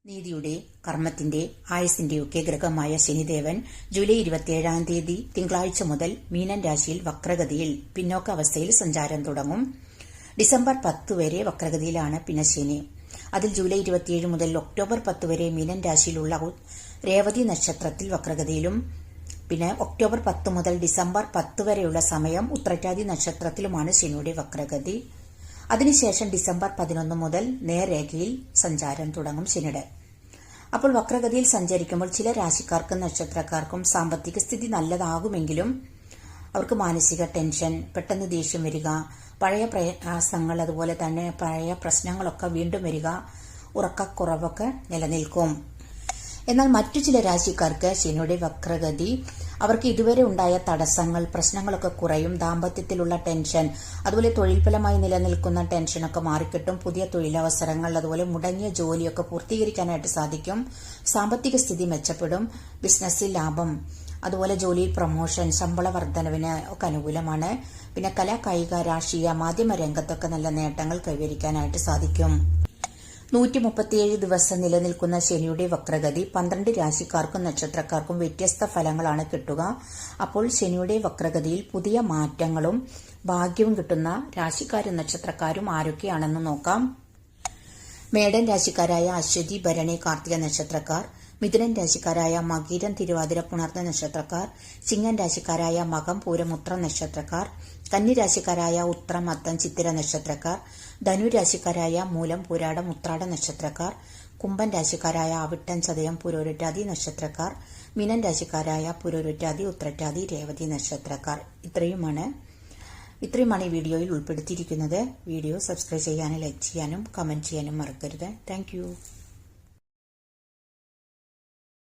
നീതിയുടെ, കർമ്മത്തിന്റെ, ആയുസ്സിന്റെയൊക്കെ ഗ്രഹമായ ശനിദേവൻ ജൂലൈ 27-ാം തീയതി തിങ്കളാഴ്ച മുതൽ മീനൻ രാശിയിൽ വക്രഗതിയിൽ പിന്നോക്ക അവസ്ഥയിൽ സഞ്ചാരം തുടങ്ങും. ഡിസംബർ 10 വരെ വക്രഗതിയിലാണ് പിന്നെ ശനി. അതിൽ ജൂലൈ 27 മുതൽ ഒക്ടോബർ 10 വരെ മീനൻ രാശിയിലുള്ള രേവതി നക്ഷത്രത്തിൽ വക്രഗതിയിലും, പിന്നെ ഒക്ടോബർ 10 മുതൽ ഡിസംബർ 10 വരെയുള്ള സമയം ഉത്രട്ടാതി നക്ഷത്രത്തിലുമാണ് ശനിയുടെ വക്രഗതി. അതിനുശേഷം ഡിസംബർ 11 മുതൽ നേർരേഖയിൽ സഞ്ചാരം തുടങ്ങും ശനിയുടെ. അപ്പോൾ വക്രഗതിയിൽ സഞ്ചരിക്കുമ്പോൾ ചില രാശിക്കാർക്കും നക്ഷത്രക്കാർക്കും സാമ്പത്തിക സ്ഥിതി നല്ലതാകുമെങ്കിലും അവർക്ക് മാനസിക ടെൻഷൻ, പെട്ടെന്ന് ദേഷ്യം വരിക, പഴയ പ്രയാസങ്ങൾ, അതുപോലെ തന്നെ പഴയ പ്രശ്നങ്ങളൊക്കെ വീണ്ടും വരിക, ഉറക്കക്കുറവൊക്കെ നിലനിൽക്കും. എന്നാൽ മറ്റു ചില രാശിക്കാർക്ക് ശനിയുടെ വക്രഗതി അവർക്ക് ഇതുവരെ ഉണ്ടായ തടസ്സങ്ങൾ, പ്രശ്നങ്ങളൊക്കെ കുറയും. ദാമ്പത്യത്തിലുള്ള ടെൻഷൻ, അതുപോലെ തൊഴിൽഫലമായി നിലനിൽക്കുന്ന ടെൻഷനൊക്കെ മാറിക്കിട്ടും. പുതിയ തൊഴിലവസരങ്ങൾ, അതുപോലെ മുടങ്ങിയ ജോലിയൊക്കെ പൂർത്തീകരിക്കാനായിട്ട് സാധിക്കും. സാമ്പത്തിക സ്ഥിതി മെച്ചപ്പെടും. ബിസിനസ്സിൽ ലാഭം, അതുപോലെ ജോലിയിൽ പ്രൊമോഷൻ, ശമ്പള വർധനവിന് ഒക്കെ അനുകൂലമാണ്. പിന്നെ കലാ, കായിക, രാഷ്ട്രീയ, മാധ്യമ രംഗത്തൊക്കെ നല്ല നേട്ടങ്ങൾ കൈവരിക്കാനായിട്ട് സാധിക്കും. 137 ദിവസം നിലനിൽക്കുന്ന ശനിയുടെ വക്രഗതി 12 രാശിക്കാർക്കും നക്ഷത്രക്കാർക്കും വ്യത്യസ്ത ഫലങ്ങളാണ് കിട്ടുക. അപ്പോൾ ശനിയുടെ വക്രഗതിയിൽ പുതിയ മാറ്റങ്ങളും ഭാഗ്യവും കിട്ടുന്ന രാശിക്കാരും നക്ഷത്രക്കാരും ആരൊക്കെയാണെന്ന് നോക്കാം. മേടൻ രാശിക്കാരായ അശ്വതി, ഭരണി, കാർത്തിക നക്ഷത്രക്കാർ, മിഥുനൻ രാശിക്കാരായ മകീരം, തിരുവാതിര, പുണർന്ന നക്ഷത്രക്കാർ, ചിങ്ങൻ രാശിക്കാരായ മകം, പൂരം, ഉത്ര നക്ഷത്രക്കാർ, കന്നി രാശിക്കാരായ ഉത്രം, അത്തം, ചിത്തിര നക്ഷത്രക്കാർ, ധനു രാശിക്കാരായ മൂലം, പൂരാടം, ഉത്രാട നക്ഷത്രക്കാർ, കുംഭൻ രാശിക്കാരായ അവിട്ടം, ചതയം, പുരോരുറ്റാതി നക്ഷത്രക്കാർ, മീനൻ രാശിക്കാരായ പുരോരുറ്റാതി, ഉത്രട്ടാതി, രേവതി നക്ഷത്രക്കാർ. ഇത്രയുമാണ് ഈ വീഡിയോയിൽ ഉൾപ്പെടുത്തിയിരിക്കുന്നത്. വീഡിയോ സബ്സ്ക്രൈബ് ചെയ്യാനും ലൈക്ക് ചെയ്യാനും കമന്റ് ചെയ്യാനും മറക്കരുത്. താങ്ക്